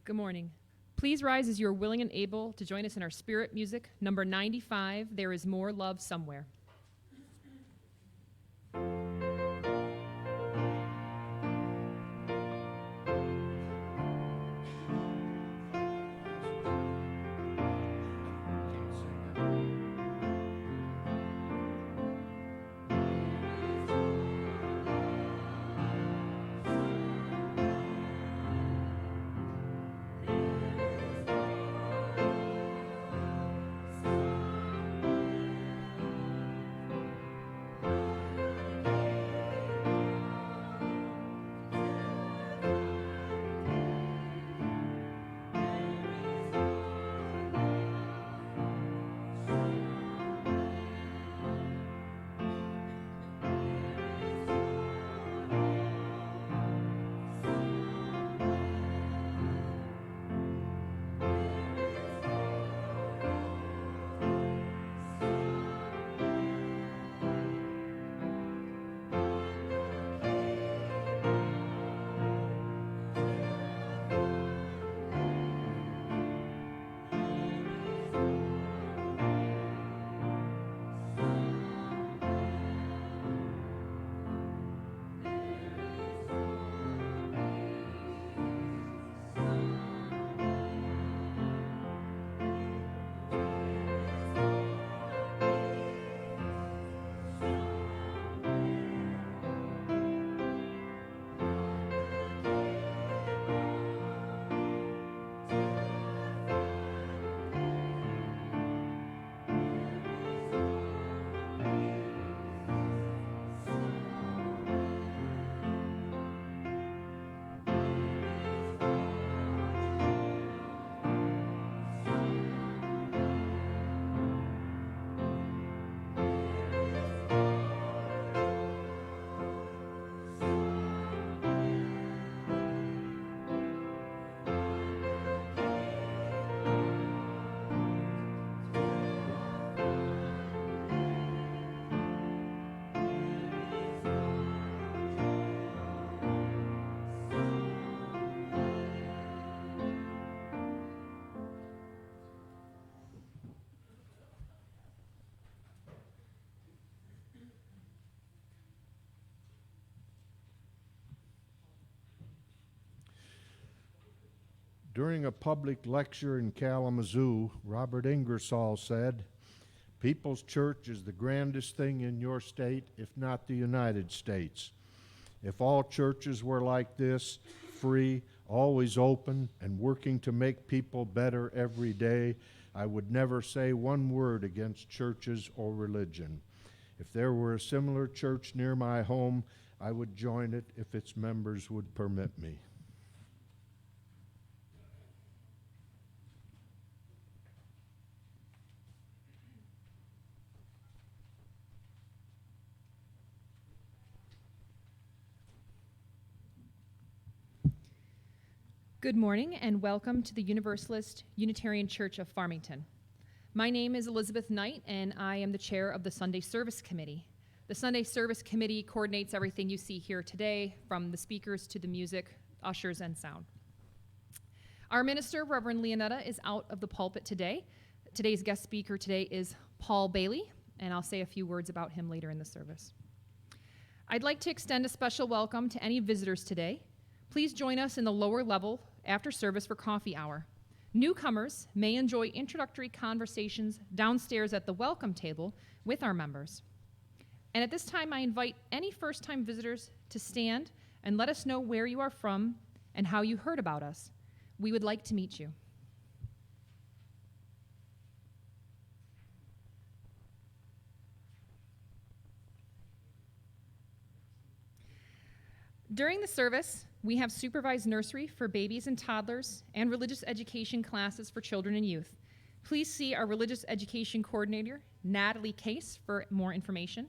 Good morning. Please rise as you are willing and able to join us in our spirit music, number 95, There Is More Love Somewhere. During a public lecture in Kalamazoo, Robert Ingersoll said, "People's Church is the grandest thing in your state, if not the United States. If all churches were like this, free, always open, and working to make people better every day, I would never say one word against churches or religion. If there were a similar church near my home, I would join it if its members would permit me." Good morning and welcome to the Universalist Unitarian Church of Farmington. My name is Elizabeth Knight and I am the chair of the Sunday Service Committee. The Sunday Service Committee coordinates everything you see here today, from the speakers to the music, ushers, and sound. Our minister, Reverend Leonetta, is out of the pulpit today. Today's guest speaker today is Paul Bailey, and I'll say a few words about him later in the service. I'd like to extend a special welcome to any visitors today. Please join us in the lower level after service for coffee hour. Newcomers may enjoy introductory conversations downstairs at the welcome table with our members. And at this time, I invite any first-time visitors to stand and let us know where you are from and how you heard about us. We would like to meet you. During the service, we have supervised nursery for babies and toddlers and religious education classes for children and youth. Please see our religious education coordinator, Natalie Case, for more information.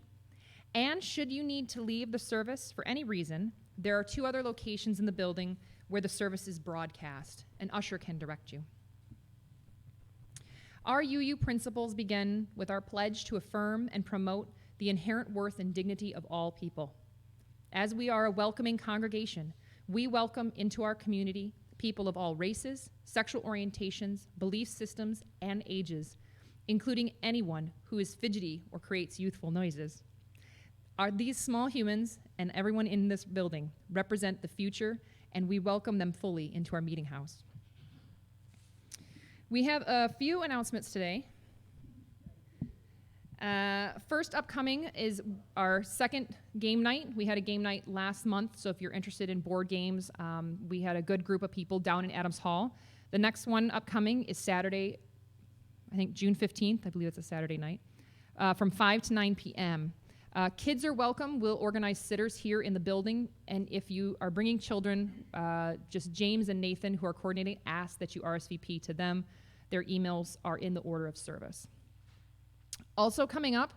And should you need to leave the service for any reason, there are 2 other locations in the building where the service is broadcast. An usher can direct you. Our UU principles begin with our pledge to affirm and promote the inherent worth and dignity of all people. As we are a welcoming congregation, we welcome into our community people of all races, sexual orientations, belief systems, and ages, including anyone who is fidgety or creates youthful noises. These small humans and everyone in this building represent the future, and we welcome them fully into our meeting house. We have a few announcements today. First upcoming is our second game night. We had a game night last month, so if you're interested in board games, we had a good group of people down in Adams Hall. The next one upcoming is Saturday, I think June 15th, I believe it's a Saturday night, from 5 to 9 p.m. Kids are welcome. We'll organize sitters here in the building, and if you are bringing children, just James and Nathan, who are coordinating, ask that you RSVP to them. Their emails are in the order of service. Also coming up,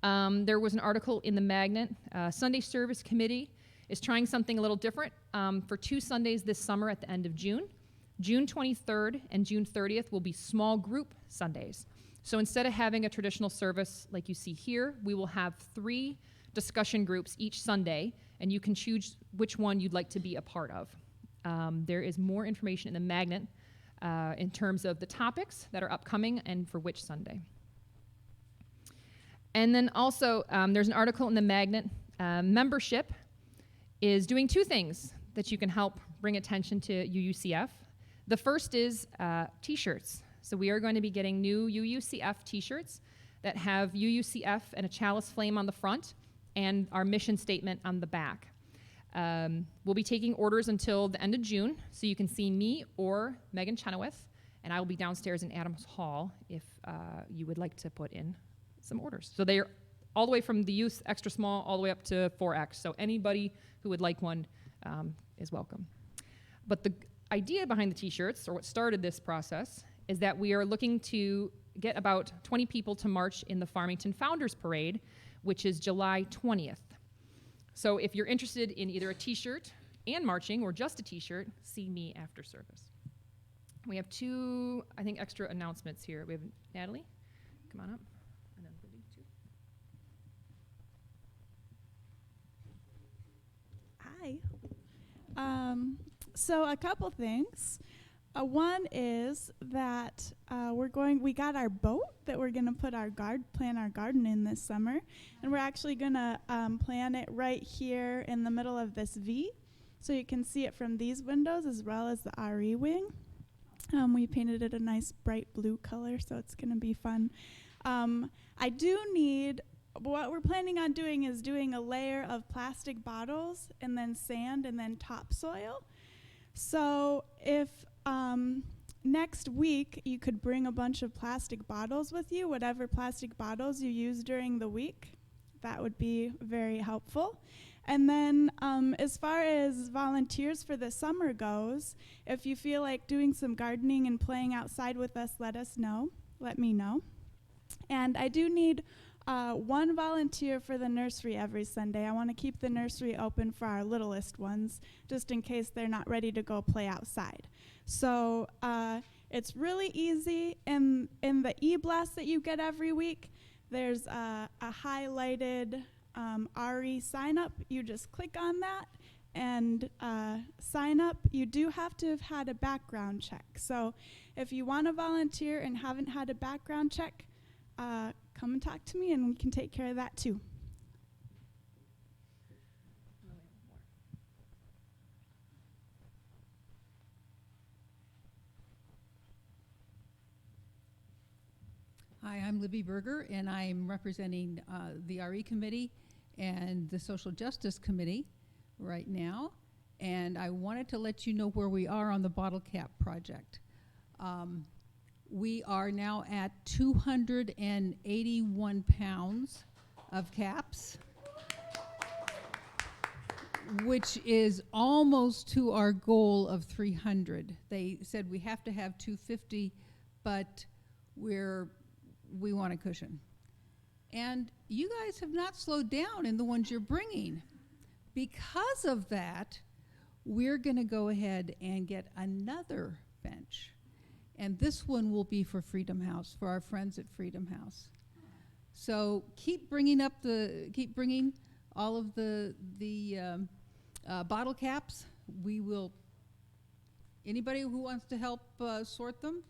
there was an article in the Magnet. Sunday Service Committee is trying something a little different for 2 Sundays this summer at the end of June. June 23rd and June 30th will be small group Sundays. So instead of having a traditional service like you see here, we will have 3 discussion groups each Sunday, and you can choose which one you'd like to be a part of. There is more information in the Magnet in terms of the topics that are upcoming and for which Sunday. And then also, there's an article in the Magnet. Membership is doing 2 things that you can help bring attention to UUCF. The first is t-shirts. So we are going to be getting new UUCF t-shirts that have UUCF and a chalice flame on the front and our mission statement on the back. We'll be taking orders until the end of June, so you can see me or Megan Chenoweth, and I will be downstairs in Adams Hall if you would like to put in some orders. So they are all the way from the youth extra small all the way up to 4X. So anybody who would like one is welcome. But the idea behind the t-shirts, or what started this process, is that we are looking to get about 20 people to march in the Farmington Founders Parade, which is July 20th. So if you're interested in either a t-shirt and marching or just a t-shirt, see me after service. We have 2, I think, extra announcements here. We have Natalie, come on up. And then Libby, too. Hi. So a couple things. One is that we got our boat that we're going to put plant our garden in this summer, and we're actually going to plant it right here in the middle of this V, so you can see it from these windows as well as the RE wing. We painted it a nice bright blue color, so it's going to be fun. What we're planning on doing is doing a layer of plastic bottles and then sand and then topsoil. So if next week you could bring a bunch of plastic bottles with you, whatever plastic bottles you use during the week, that would be very helpful. And then as far as volunteers for the summer goes, if you feel like doing some gardening and playing outside with us, let me know. And I do need 1 volunteer for the nursery every Sunday. I want to keep the nursery open for our littlest ones, just in case they're not ready to go play outside. So it's really easy. In the e-blast that you get every week, there's a highlighted RE sign up. You just click on that and sign up. You do have to have had a background check. So if you want to volunteer and haven't had a background check, come and talk to me and we can take care of that too. Hi, I'm Libby Berger, and I'm representing the RE Committee and the Social Justice Committee right now. And I wanted to let you know where we are on the bottle cap project. We are now at 281 pounds of caps, which is almost to our goal of 300. They said we have to have 250, but we want a cushion. And you guys have not slowed down in the ones you're bringing. Because of that, we're going to go ahead and get another bench. And this one will be for Freedom House, for our friends at Freedom House. So keep bringing all of the bottle caps. We will Anybody who wants to help sort them,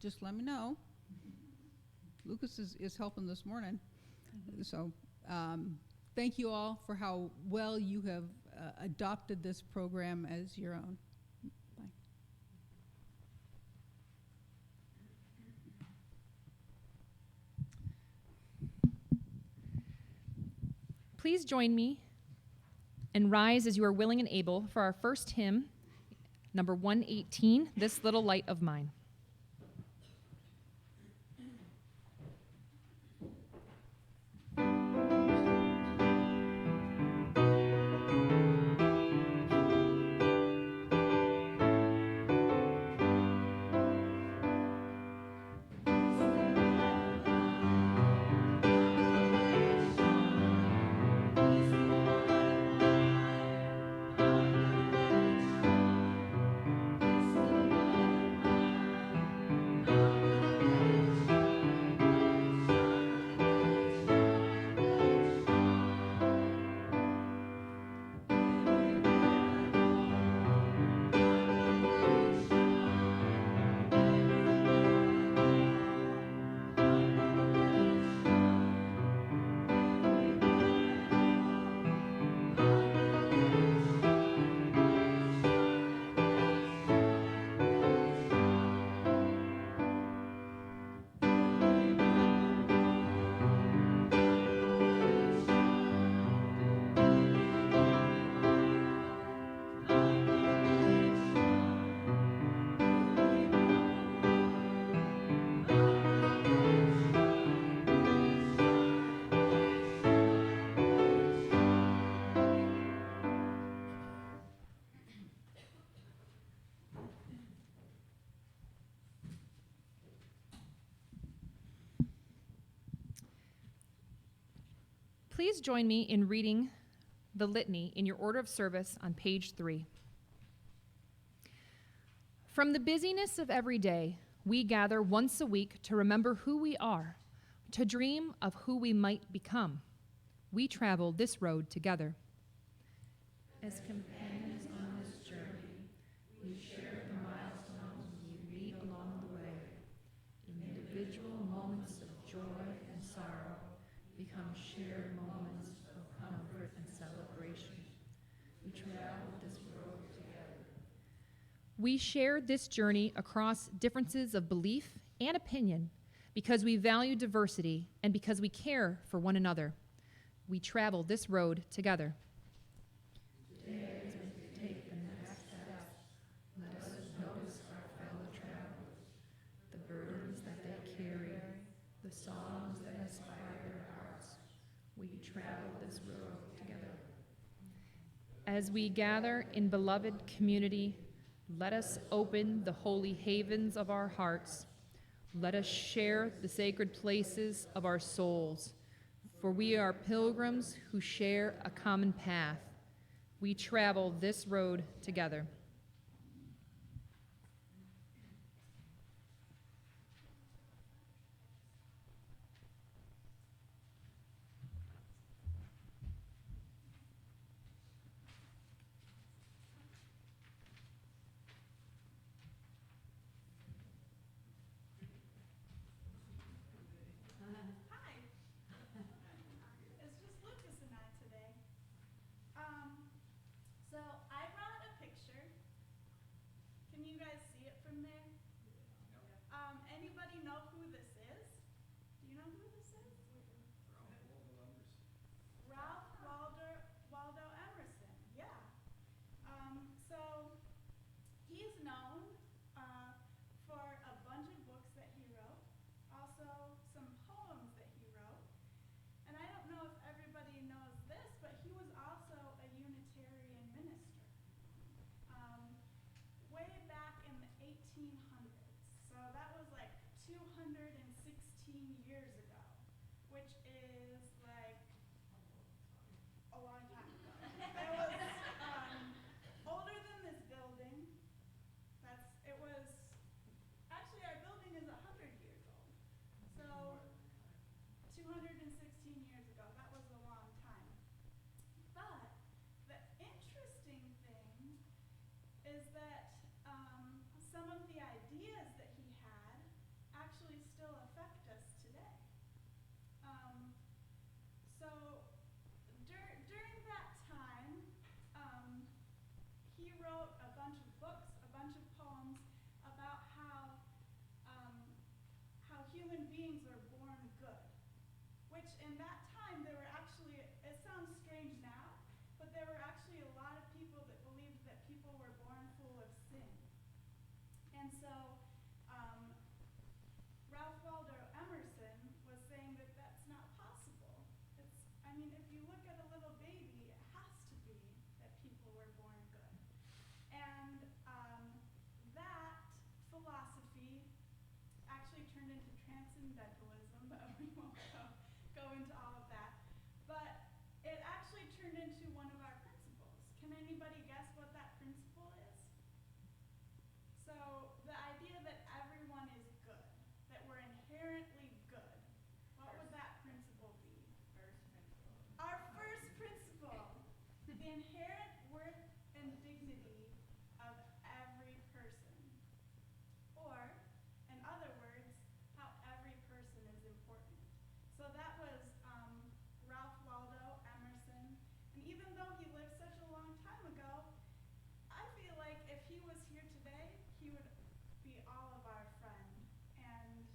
just let me know. Lucas is helping this morning. So thank you all for how well you have adopted this program as your own. Bye. Please join me and rise as you are willing and able for our first hymn, number 118, This Little Light of Mine. Please join me in reading the litany in your order of service on page 3. From the busyness of every day, we gather once a week to remember who we are, to dream of who we might become. We travel this road together. As companions on this journey, we share the milestones we meet along the way. Individual moments of joy and sorrow become shared moments of comfort and celebration. We travel this road together. We share this journey across differences of belief and opinion because we value diversity and because we care for one another. We travel this road together. Today, as we take the next step, let us notice our fellow travelers, the burdens that they carry, the songs that inspire their hearts. We travel this road together. As we gather in beloved community, let us open the holy havens of our hearts. Let us share the sacred places of our souls, for we are pilgrims who share a common path. We travel this road together. It's just Lucas and I today. So I brought a picture in that time, there were actually, it sounds strange now, but there were actually a lot of people that believed that people were born full of sin. And so Ralph Waldo Emerson was saying that that's not possible. I mean, if you look at a little baby, it has to be that people were born good. And that philosophy actually turned into transcendentalism, but we won't go into all of that. But it actually turned into one of our principles. Can anybody guess what that principle is? So the idea that everyone is good, that we're inherently good, what would that principle be? First principle. Our first principle, the inherent worth and dignity of every person. Or, in other words, how every person is important. So that was Ralph Waldo Emerson. And even though he lived such a long time ago, I feel like if he was here today, he would be all of our friend. And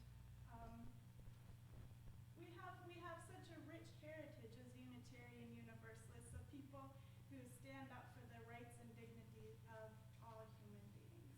we have such a rich heritage as Unitarian Universalists of people who stand up for the rights and dignity of all human beings.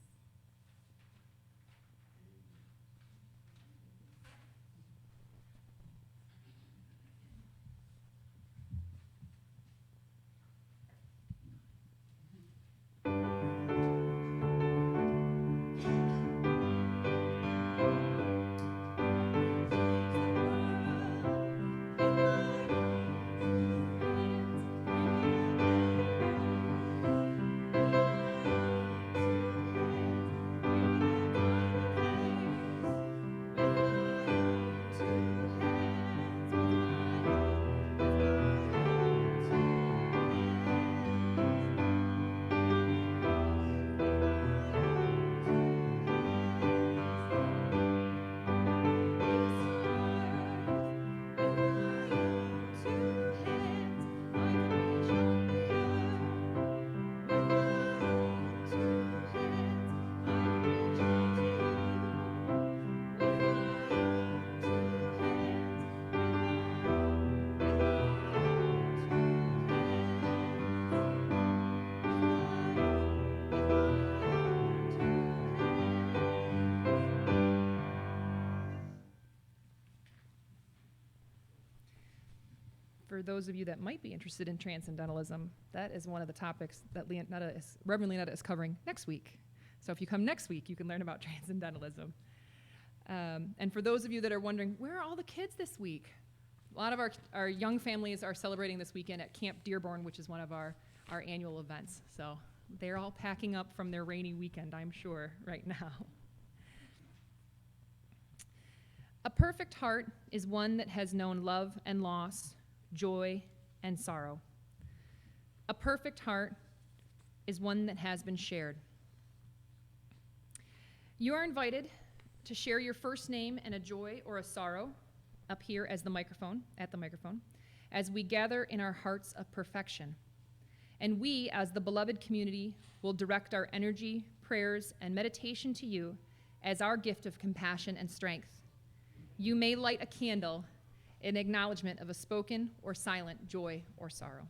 For those of you that might be interested in transcendentalism, that is one of the topics that Reverend Leonetta is covering next week. So if you come next week, you can learn about transcendentalism. And for those of you that are wondering, where are all the kids this week? A lot of our young families are celebrating this weekend at Camp Dearborn, which is one of our annual events. So they're all packing up from their rainy weekend, I'm sure, right now. A perfect heart is one that has known love and loss, joy and sorrow. A perfect heart is one that has been shared. You are invited to share your first name and a joy or a sorrow up here at the microphone, as we gather in our hearts of perfection. And we, as the beloved community, will direct our energy, prayers, and meditation to you as our gift of compassion and strength. You may light a candle in acknowledgement of a spoken or silent joy or sorrow.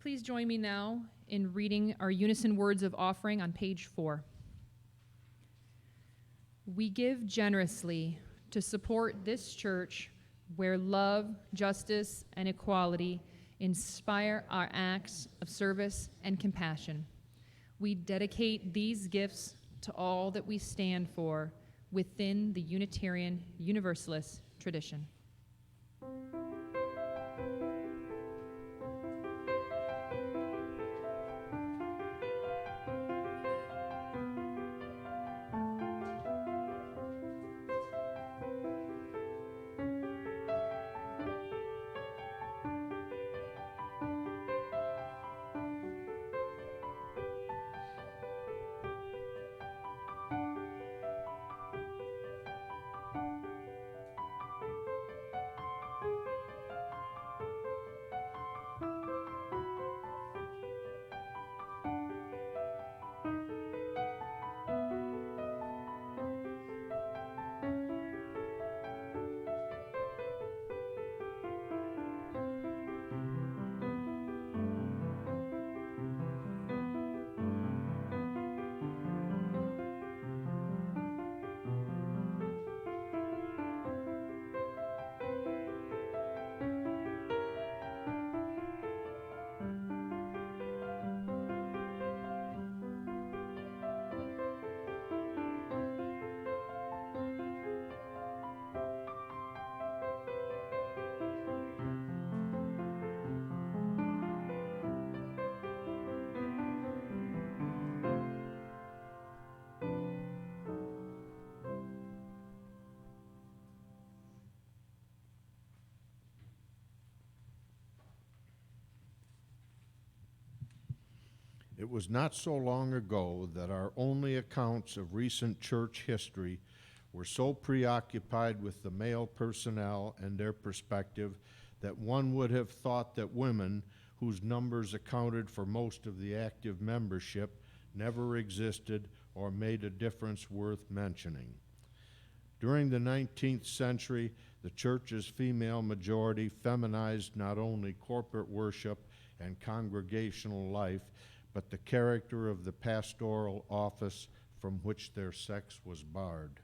Please join me now in reading our unison words of offering on page 4. We give generously to support this church where love, justice, and equality inspire our acts of service and compassion. We dedicate these gifts to all that we stand for within the Unitarian Universalist tradition. It was not so long ago that our only accounts of recent church history were so preoccupied with the male personnel and their perspective that one would have thought that women, whose numbers accounted for most of the active membership, never existed or made a difference worth mentioning. During the 19th century, the church's female majority feminized not only corporate worship and congregational life, but the character of the pastoral office from which their sex was barred.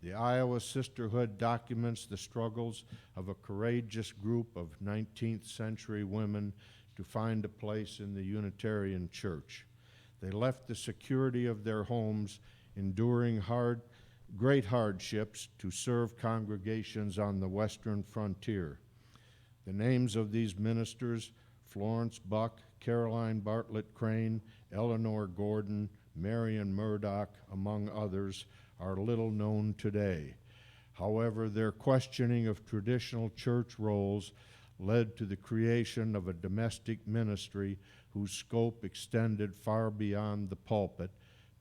The Iowa Sisterhood documents the struggles of a courageous group of 19th century women to find a place in the Unitarian Church. They left the security of their homes, enduring great hardships to serve congregations on the western frontier. The names of these ministers, Florence Buck, Caroline Bartlett Crane, Eleanor Gordon, Marion Murdoch, among others, are little known today. However, their questioning of traditional church roles led to the creation of a domestic ministry whose scope extended far beyond the pulpit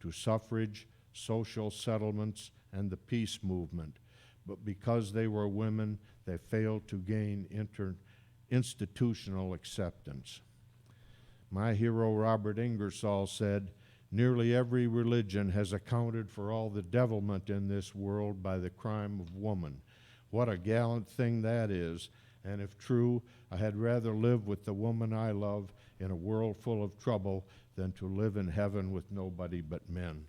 to suffrage, social settlements, and the peace movement. But because they were women, they failed to gain institutional acceptance. My hero Robert Ingersoll said, "Nearly every religion has accounted for all the devilment in this world by the crime of woman." What a gallant thing that is, and if true, I had rather live with the woman I love in a world full of trouble than to live in heaven with nobody but men.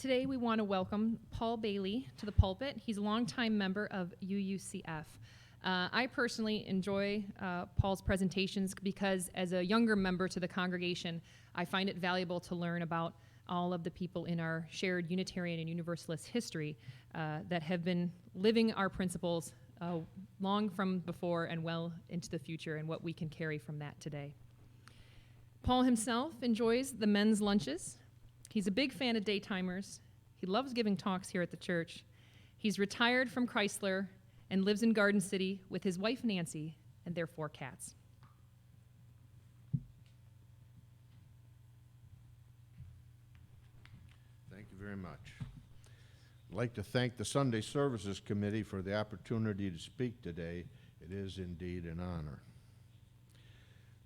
Today we want to welcome Paul Bailey to the pulpit. He's a longtime member of UUCF. I personally enjoy Paul's presentations because as a younger member to the congregation, I find it valuable to learn about all of the people in our shared Unitarian and Universalist history that have been living our principles long from before and well into the future, and what we can carry from that today. Paul himself enjoys the men's lunches. He's a big fan of daytimers. He loves giving talks here at the church. He's retired from Chrysler and lives in Garden City with his wife Nancy and their 4 cats. Thank you very much. I'd like to thank the Sunday Services Committee for the opportunity to speak today. It is indeed an honor.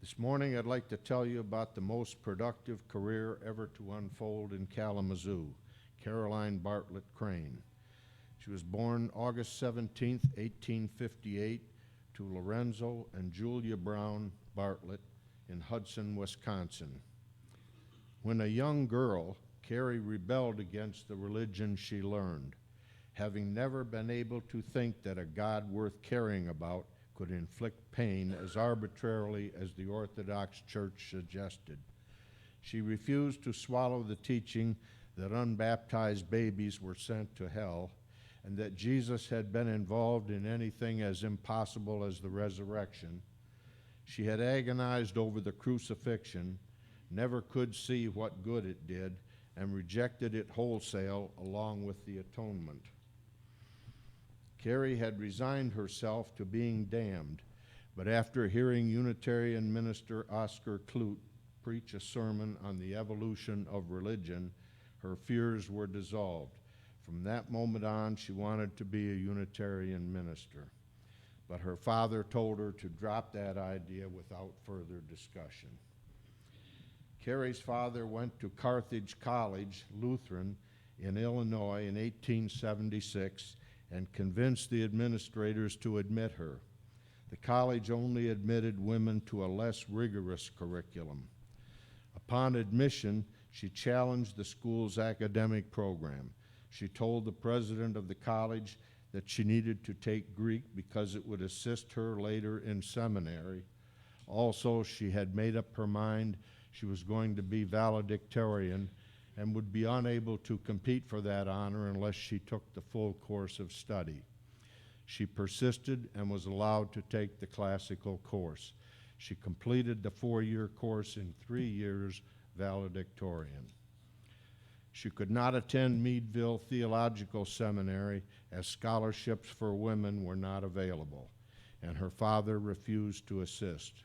This morning, I'd like to tell you about the most productive career ever to unfold in Kalamazoo, Caroline Bartlett Crane. She was born August 17, 1858, to Lorenzo and Julia Brown Bartlett in Hudson, Wisconsin. When a young girl, Carrie rebelled against the religion she learned, having never been able to think that a God worth caring about could inflict pain as arbitrarily as the Orthodox Church suggested. She refused to swallow the teaching that unbaptized babies were sent to hell, and that Jesus had been involved in anything as impossible as the resurrection. She had agonized over the crucifixion, never could see what good it did, and rejected it wholesale along with the atonement. Carrie had resigned herself to being damned, but after hearing Unitarian minister Oscar Clute preach a sermon on the evolution of religion, her fears were dissolved. From that moment on, she wanted to be a Unitarian minister, but her father told her to drop that idea without further discussion. Carrie's father went to Carthage College, Lutheran, in Illinois in 1876 and convinced the administrators to admit her. The college only admitted women to a less rigorous curriculum. Upon admission, she challenged the school's academic program. She told the president of the college that she needed to take Greek because it would assist her later in seminary. Also, she had made up her mind she was going to be valedictorian and would be unable to compete for that honor unless she took the full course of study. She persisted and was allowed to take the classical course. She completed the 4-year course in 3 years, valedictorian. She could not attend Meadville Theological Seminary as scholarships for women were not available, and her father refused to assist.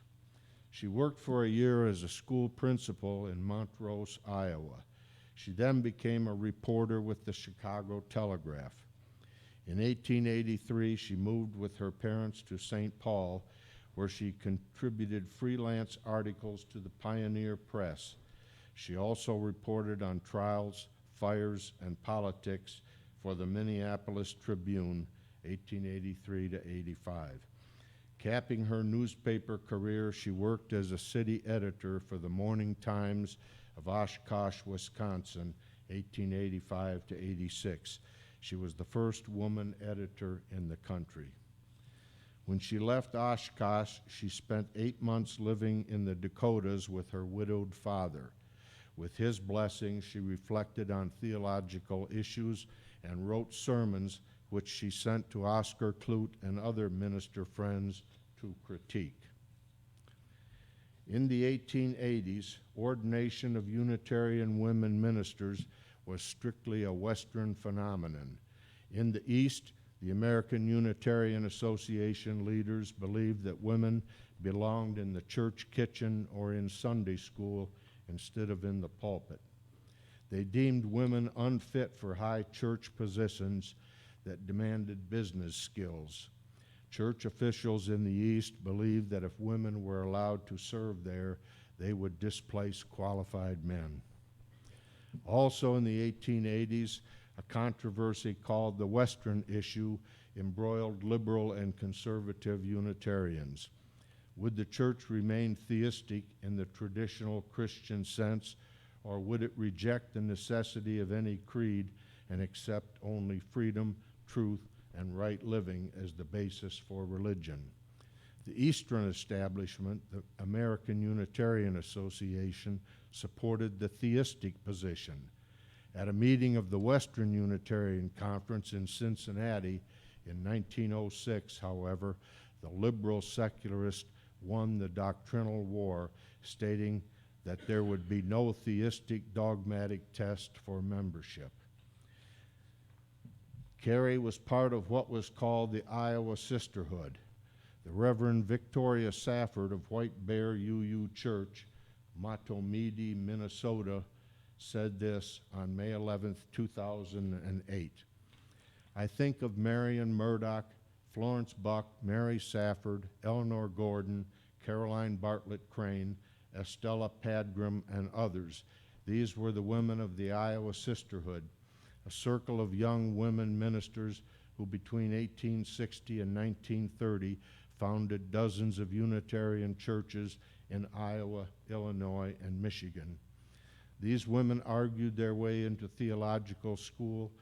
She worked for a year as a school principal in Montrose, Iowa. She then became a reporter with the Chicago Telegraph. In 1883, she moved with her parents to St. Paul, where she contributed freelance articles to the Pioneer Press. She also reported on trials, fires, and politics for the Minneapolis Tribune, 1883 to 85. Capping her newspaper career, she worked as a city editor for the Morning Times of Oshkosh, Wisconsin, 1885 to 86. She was the first woman editor in the country. When she left Oshkosh, she spent 8 months living in the Dakotas with her widowed father. With his blessing, she reflected on theological issues and wrote sermons which she sent to Oscar Clute and other minister friends to critique. In the 1880s, ordination of Unitarian women ministers was strictly a Western phenomenon. In the East, the American Unitarian Association leaders believed that women belonged in the church kitchen or in Sunday school instead of in the pulpit. They deemed women unfit for high church positions that demanded business skills. Church officials in the East believed that if women were allowed to serve there, they would displace qualified men. Also in the 1880s, a controversy called the Western issue embroiled liberal and conservative Unitarians. Would the church remain theistic in the traditional Christian sense, or would it reject the necessity of any creed and accept only freedom, truth, and right living as the basis for religion? The Eastern establishment, the American Unitarian Association, supported the theistic position. At a meeting of the Western Unitarian Conference in Cincinnati in 1906, however, the liberal secularists won the doctrinal war, stating that there would be no theistic dogmatic test for membership. Carey was part of what was called the Iowa Sisterhood. The Reverend Victoria Safford of White Bear UU Church, Matomidi, Minnesota, said this on May 11, 2008. I think of Marion Murdoch, Florence Buck, Mary Safford, Eleanor Gordon, Caroline Bartlett Crane, Estella Padgram, and others. These were the women of the Iowa Sisterhood, a circle of young women ministers who between 1860 and 1930 founded dozens of Unitarian churches in Iowa, Illinois, and Michigan. These women argued their way into theological school,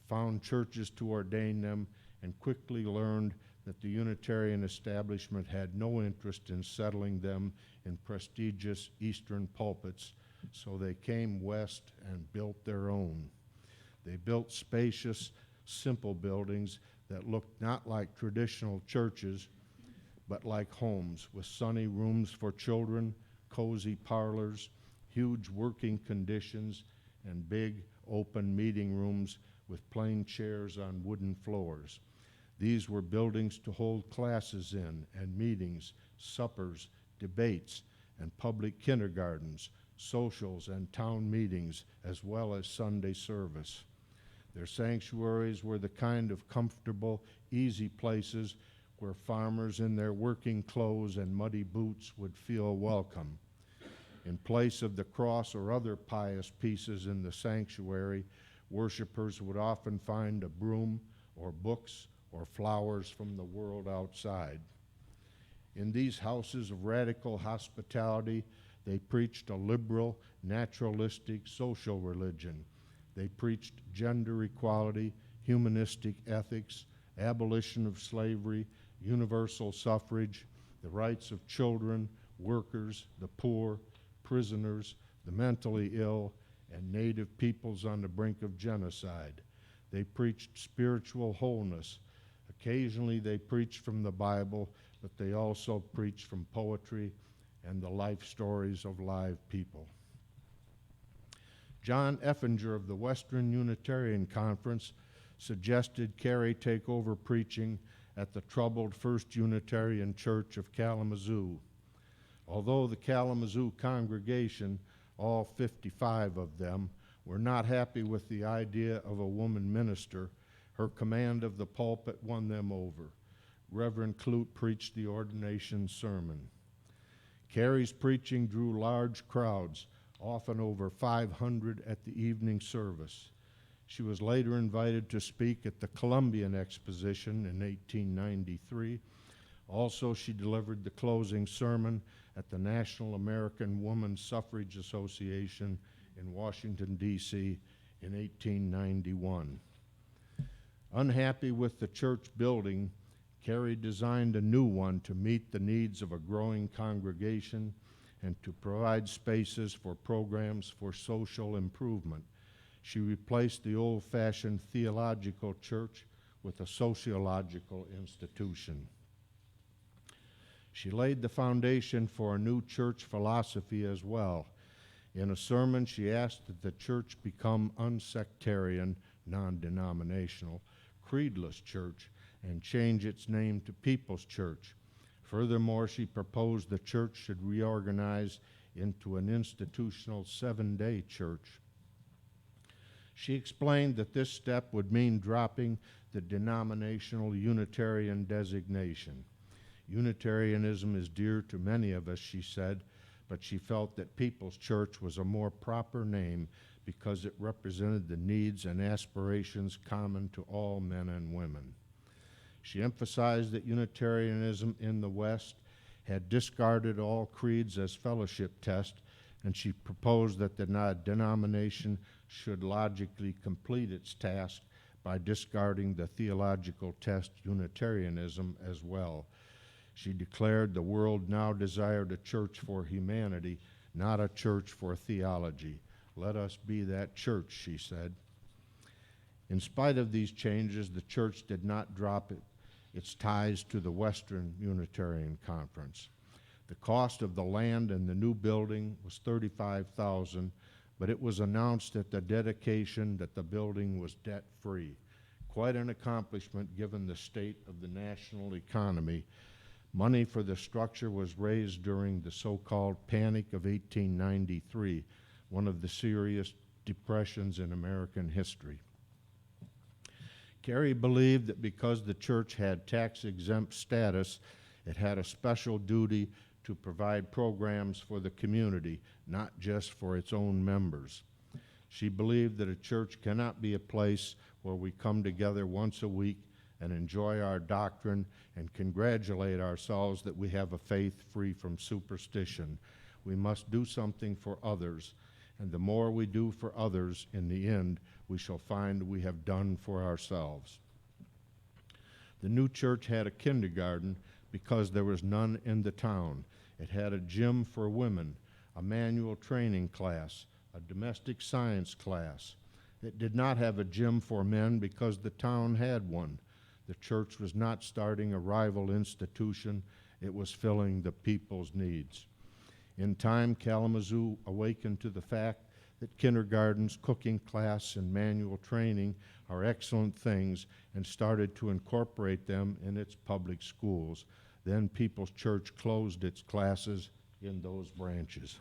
found churches to ordain them, and quickly learned that the Unitarian establishment had no interest in settling them in prestigious Eastern pulpits, so they came west and built their own. They built spacious, simple buildings that looked not like traditional churches, but like homes, with sunny rooms for children, cozy parlors, huge working conditions, and big open meeting rooms with plain chairs on wooden floors. These were buildings to hold classes in, and meetings, suppers, debates, and public kindergartens, socials, and town meetings, as well as Sunday service. Their sanctuaries were the kind of comfortable, easy places where farmers in their working clothes and muddy boots would feel welcome. In place of the cross or other pious pieces in the sanctuary, worshipers would often find a broom or books or flowers from the world outside. In these houses of radical hospitality, they preached a liberal, naturalistic social religion. They preached gender equality, humanistic ethics, abolition of slavery, universal suffrage, the rights of children, workers, the poor, prisoners, the mentally ill, and native peoples on the brink of genocide. They preached spiritual wholeness. Occasionally they preached from the Bible, but they also preached from poetry and the life stories of live people. John Effinger of the Western Unitarian Conference suggested Carey take over preaching at the troubled First Unitarian Church of Kalamazoo. Although the Kalamazoo congregation, all 55 of them, were not happy with the idea of a woman minister, her command of the pulpit won them over. Reverend Clute preached the ordination sermon. Carey's preaching drew large crowds, often over 500 at the evening service. She was later invited to speak at the Columbian Exposition in 1893. Also, she delivered the closing sermon at the National American Woman Suffrage Association in Washington, D.C. in 1891. Unhappy with the church building, Carey designed a new one to meet the needs of a growing congregation and to provide spaces for programs for social improvement. She replaced the old-fashioned theological church with a sociological institution. She laid the foundation for a new church philosophy as well. In a sermon, she asked that the church become unsectarian, non-denominational, creedless church, and change its name to People's Church. Furthermore, she proposed the church should reorganize into an institutional 7-day church. She explained that this step would mean dropping the denominational Unitarian designation. Unitarianism is dear to many of us, she said, but she felt that People's Church was a more proper name because it represented the needs and aspirations common to all men and women. She emphasized that Unitarianism in the West had discarded all creeds as fellowship tests and she proposed that the denomination should logically complete its task by discarding the theological test Unitarianism as well. She declared the world now desired a church for humanity, not a church for theology. Let us be that church, she said. In spite of these changes, the church did not drop its ties to the Western Unitarian Conference. The cost of the land and the new building was $35,000, but it was announced at the dedication that the building was debt-free. Quite an accomplishment given the state of the national economy. Money for the structure was raised during the so-called Panic of 1893, one of the serious depressions in American history. Carey believed that because the church had tax-exempt status, it had a special duty to provide programs for the community, not just for its own members. She believed that a church cannot be a place where we come together once a week and enjoy our doctrine and congratulate ourselves that we have a faith free from superstition. We must do something for others, and the more we do for others, in the end, we shall find we have done for ourselves. The new church had a kindergarten because there was none in the town. It had a gym for women, a manual training class, a domestic science class. It did not have a gym for men because the town had one. The church was not starting a rival institution, it was filling the people's needs. In time, Kalamazoo awakened to the fact that kindergartens, cooking class, and manual training are excellent things and started to incorporate them in its public schools. Then People's Church closed its classes in those branches.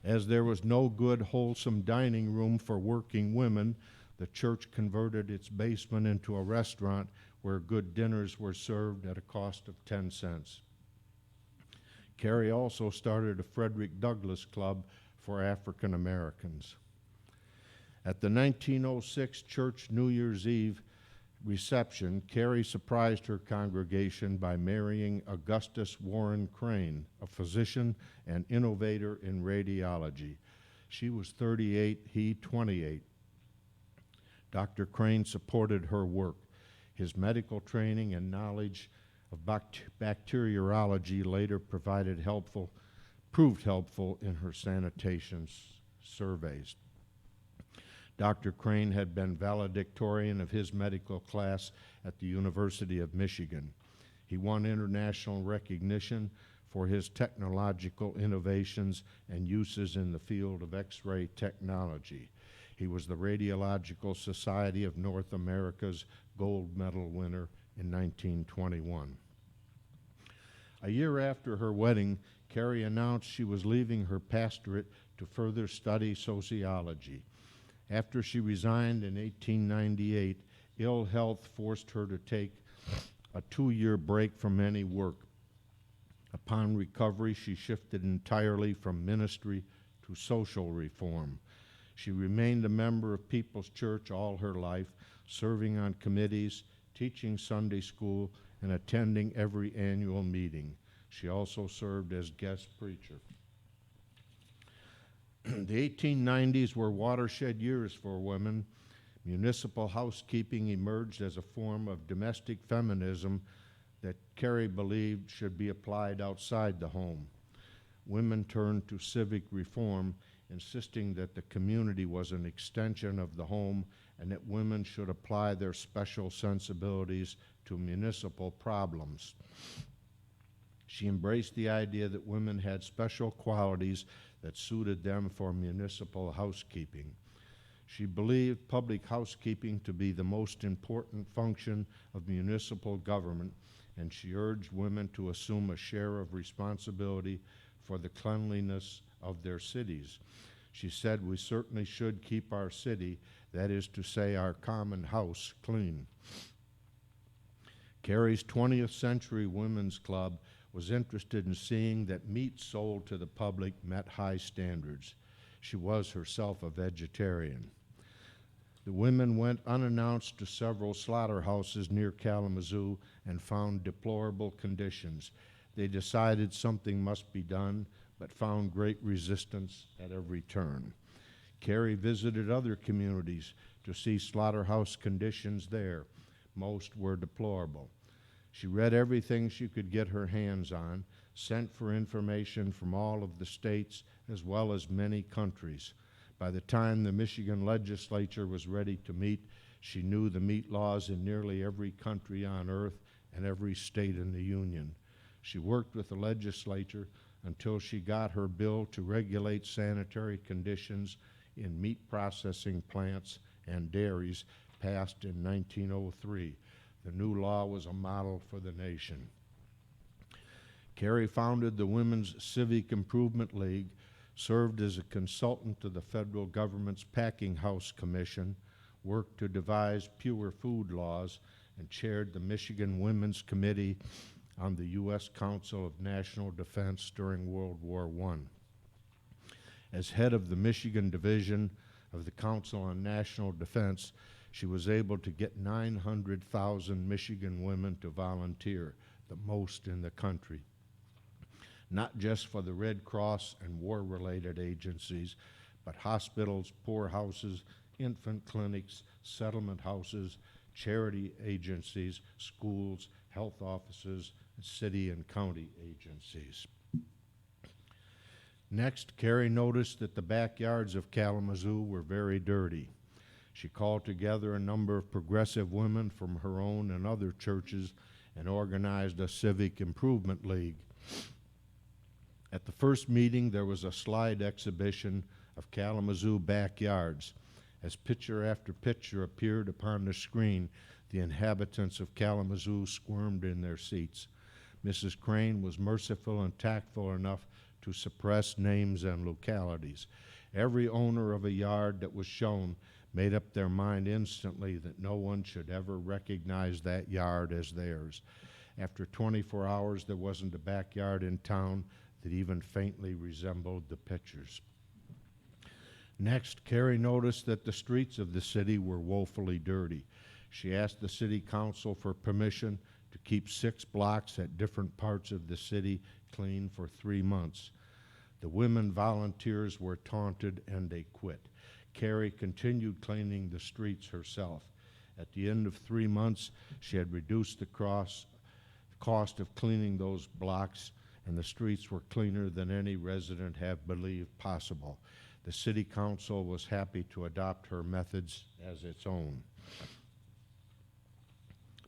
As there was no good, wholesome dining room for working women, the church converted its basement into a restaurant where good dinners were served at a cost of 10 cents. Carey also started a Frederick Douglass Club for African Americans. At the 1906 church New Year's Eve reception, Carey surprised her congregation by marrying Augustus Warren Crane, a physician and innovator in radiology. She was 38, he 28. Dr. Crane supported her work. His medical training and knowledge of bacteriology later proved helpful in her sanitation surveys. Dr. Crane had been valedictorian of his medical class at the University of Michigan. He won international recognition for his technological innovations and uses in the field of X-ray technology. He was the Radiological Society of North America's gold medal winner in 1921. A year after her wedding, Carey announced she was leaving her pastorate to further study sociology. After she resigned in 1898, ill health forced her to take a 2-year break from any work. Upon recovery, she shifted entirely from ministry to social reform. She remained a member of People's Church all her life, serving on committees, teaching Sunday school, and attending every annual meeting. She also served as guest preacher. The 1890s were watershed years for women. Municipal housekeeping emerged as a form of domestic feminism that Carey believed should be applied outside the home. Women turned to civic reform, insisting that the community was an extension of the home and that women should apply their special sensibilities to municipal problems. She embraced the idea that women had special qualities that suited them for municipal housekeeping. She believed public housekeeping to be the most important function of municipal government, and she urged women to assume a share of responsibility for the cleanliness of their cities. She said, "We certainly should keep our city, that is to say our common house, clean." Carey's 20th Century Women's Club was interested in seeing that meat sold to the public met high standards. She was herself a vegetarian. The women went unannounced to several slaughterhouses near Kalamazoo and found deplorable conditions. They decided something must be done, but found great resistance at every turn. Carrie visited other communities to see slaughterhouse conditions there. Most were deplorable. She read everything she could get her hands on, sent for information from all of the states as well as many countries. By the time the Michigan legislature was ready to meet, she knew the meat laws in nearly every country on earth and every state in the Union. She worked with the legislature until she got her bill to regulate sanitary conditions in meat processing plants and dairies passed in 1903. The new law was a model for the nation. Carrie founded the Women's Civic Improvement League, served as a consultant to the federal government's Packing House Commission, worked to devise pure food laws, and chaired the Michigan Women's Committee on the U.S. Council of National Defense during World War I. As head of the Michigan Division of the Council on National Defense, she was able to get 900,000 Michigan women to volunteer, the most in the country. Not just for the Red Cross and war-related agencies, but hospitals, poorhouses, infant clinics, settlement houses, charity agencies, schools, health offices, and city and county agencies. Next, Carrie noticed that the backyards of Kalamazoo were very dirty. She called together a number of progressive women from her own and other churches and organized a civic improvement league. At the first meeting, there was a slide exhibition of Kalamazoo backyards. As picture after picture appeared upon the screen, the inhabitants of Kalamazoo squirmed in their seats. Mrs. Crane was merciful and tactful enough to suppress names and localities. Every owner of a yard that was shown made up their mind instantly that no one should ever recognize that yard as theirs. After 24 hours, there wasn't a backyard in town that even faintly resembled the pictures. Next, Carrie noticed that the streets of the city were woefully dirty. She asked the city council for permission to keep 6 blocks at different parts of the city clean for 3 months. The women volunteers were taunted and they quit. Carrie continued cleaning the streets herself. At the end of 3 months, she had reduced the cost of cleaning those blocks, and the streets were cleaner than any resident had believed possible. The city council was happy to adopt her methods as its own.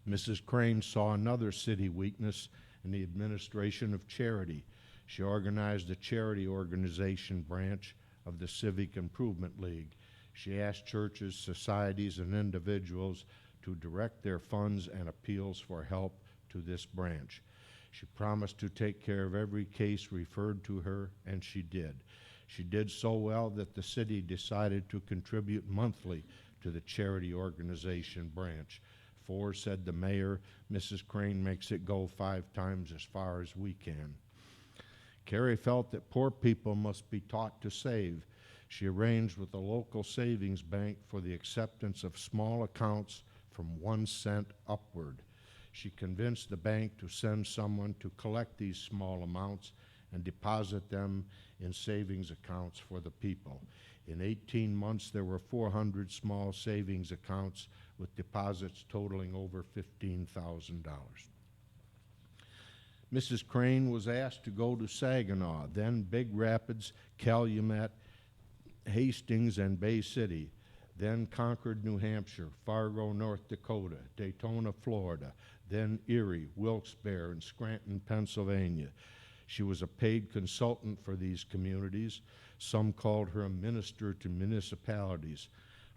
Mrs. Crane saw another city weakness in the administration of charity. She organized a charity organization branch of the Civic Improvement League. She asked churches, societies, and individuals to direct their funds and appeals for help to this branch. She promised to take care of every case referred to her, and she did. She did so well that the city decided to contribute monthly to the charity organization branch. For, said the mayor, Mrs. Crane makes it go 5 times as far as we can. Carrie felt that poor people must be taught to save. She arranged with a local savings bank for the acceptance of small accounts from 1 cent upward. She convinced the bank to send someone to collect these small amounts and deposit them in savings accounts for the people. In 18 months, there were 400 small savings accounts with deposits totaling over $15,000. Mrs. Crane was asked to go to Saginaw, then Big Rapids, Calumet, Hastings, and Bay City, then Concord, New Hampshire, Fargo, North Dakota, Daytona, Florida, then Erie, Wilkes-Barre, and Scranton, Pennsylvania. She was a paid consultant for these communities. Some called her a minister to municipalities.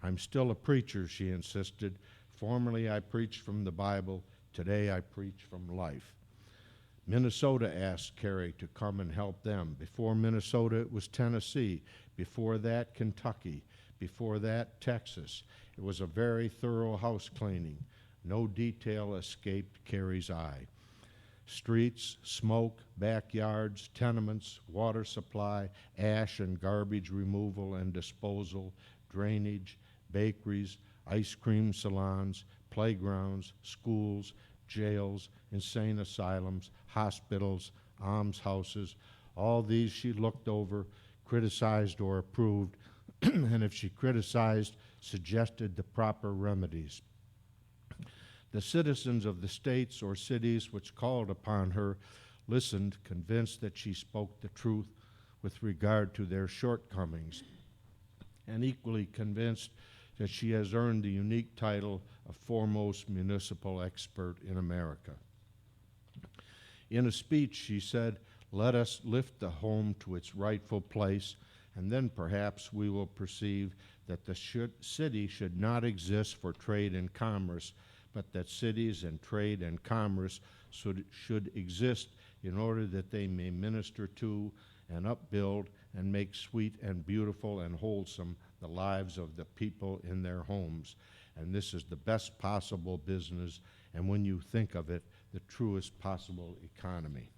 I'm still a preacher, she insisted. Formerly I preached from the Bible. Today I preach from life. Minnesota asked Carrie to come and help them. Before Minnesota, it was Tennessee. Before that, Kentucky. Before that, Texas. It was a very thorough house cleaning. No detail escaped Carrie's eye. Streets, smoke, backyards, tenements, water supply, ash and garbage removal and disposal, drainage, bakeries, ice cream salons, playgrounds, schools, jails, insane asylums, hospitals, almshouses, All these she looked over, criticized or approved, and if she criticized, suggested the proper remedies. The citizens of the states or cities which called upon her listened, convinced that she spoke the truth with regard to their shortcomings, and equally convinced that she has earned the unique title of foremost municipal expert in America. In a speech, she said, "Let us lift the home to its rightful place, and then perhaps we will perceive that the city should not exist for trade and commerce, but that cities and trade and commerce should exist in order that they may minister to and upbuild and make sweet and beautiful and wholesome the lives of the people in their homes. And this is the best possible business, and when you think of it, the truest possible economy."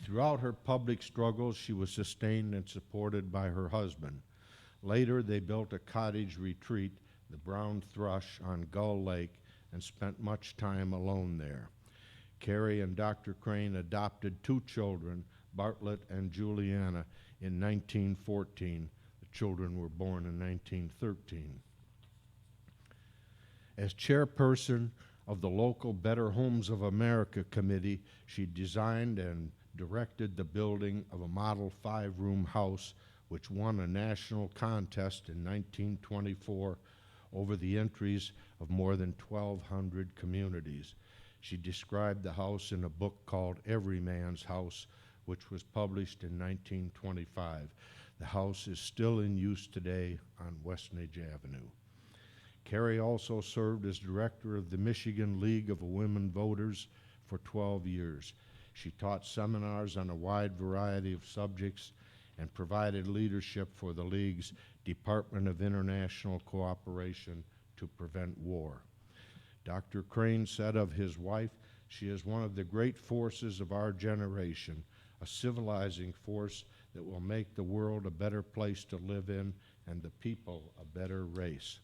Throughout her public struggles, she was sustained and supported by her husband. Later, they built a cottage retreat, the Brown Thrush, on Gull Lake, and spent much time alone there. Carrie and Dr. Crane adopted 2 children, Bartlett and Juliana, in 1914. The children were born in 1913. As chairperson of the local Better Homes of America committee, she designed and directed the building of a model 5-room house which won a national contest in 1924 over the entries of more than 1,200 communities. She described the house in a book called Every Man's House, which was published in 1925. The house is still in use today on Westnedge Avenue. Carrie also served as director of the Michigan League of Women Voters for 12 years. She taught seminars on a wide variety of subjects and provided leadership for the League's Department of International Cooperation to Prevent War. Dr. Crane said of his wife, "She is one of the great forces of our generation, a civilizing force that will make the world a better place to live in and the people a better race."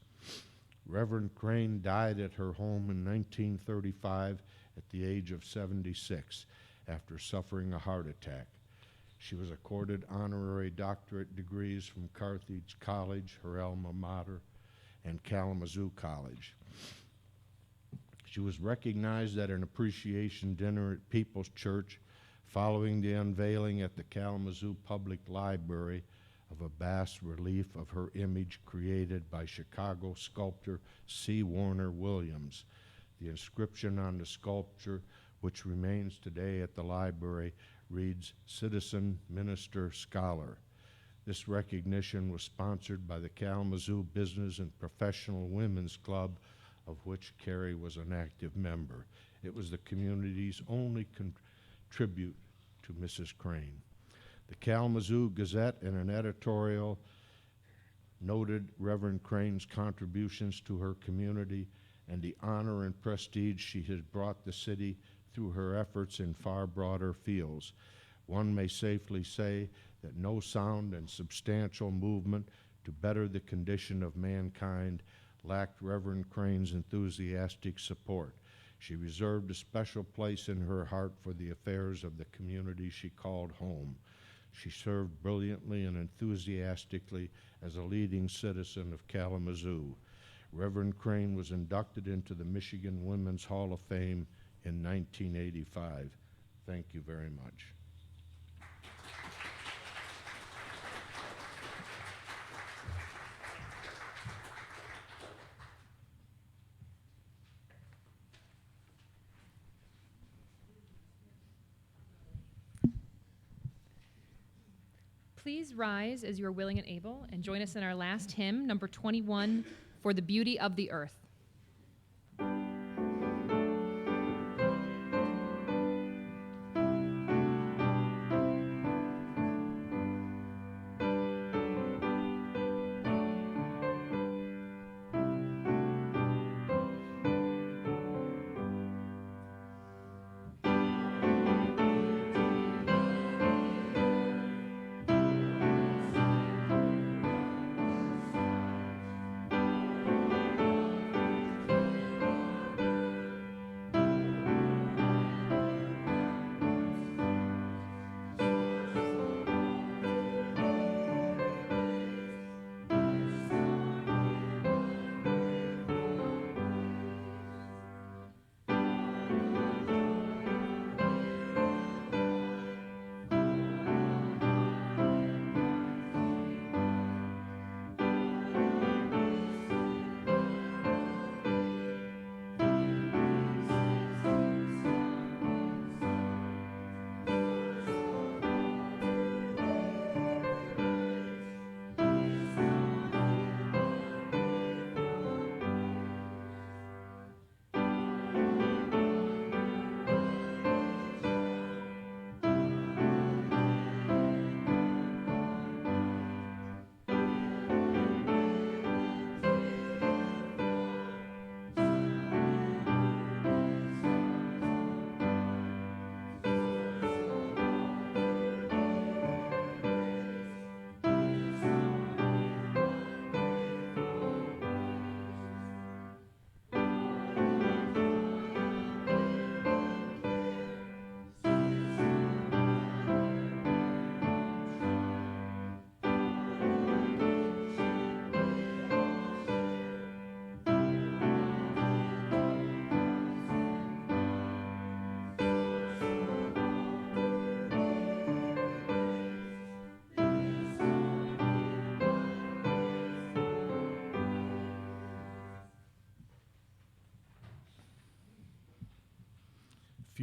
Reverend Crane died at her home in 1935 at the age of 76 after suffering a heart attack. She was accorded honorary doctorate degrees from Carthage College, her alma mater, and Kalamazoo College. She was recognized at an appreciation dinner at People's Church following the unveiling at the Kalamazoo Public Library of a bas relief of her image created by Chicago sculptor C. Warner Williams. The inscription on the sculpture, which remains today at the library, reads, "Citizen, Minister, Scholar." This recognition was sponsored by the Kalamazoo Business and Professional Women's Club, of which Carrie was an active member. It was the community's only tribute to Mrs. Crane. The Kalamazoo Gazette, in an editorial, noted Reverend Crane's contributions to her community and the honor and prestige she has brought the city through her efforts in far broader fields. One may safely say that no sound and substantial movement to better the condition of mankind lacked Reverend Crane's enthusiastic support. She reserved a special place in her heart for the affairs of the community she called home. She served brilliantly and enthusiastically as a leading citizen of Kalamazoo. Reverend Crane was inducted into the Michigan Women's Hall of Fame in 1985. Thank you very much. Please rise as you are willing and able and join us in our last hymn, number 21, "For the Beauty of the Earth."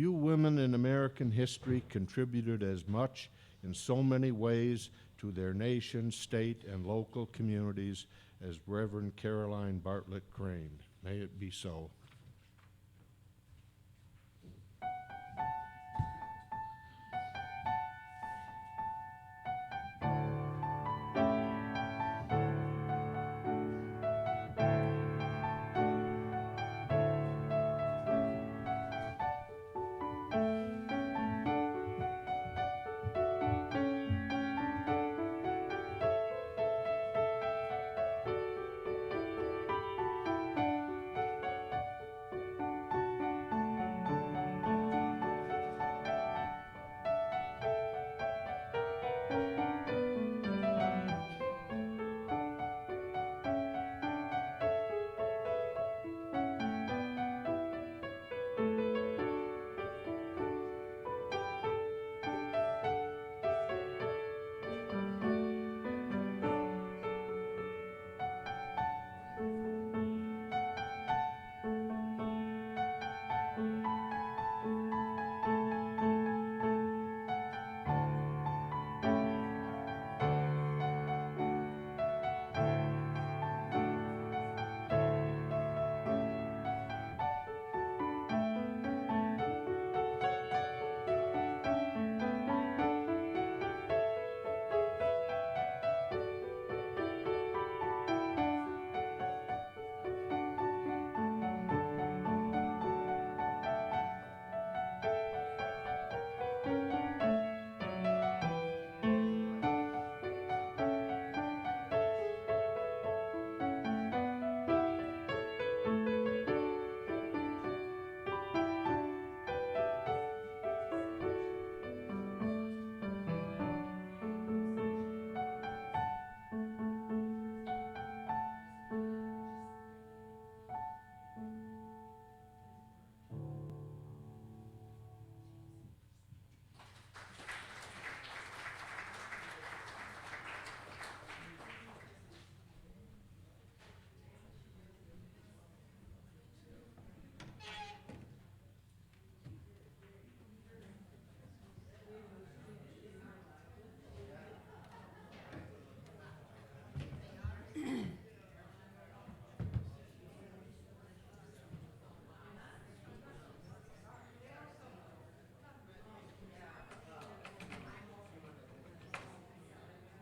Few women in American history contributed as much in so many ways to their nation, state, and local communities as Reverend Caroline Bartlett Crane. May it be so.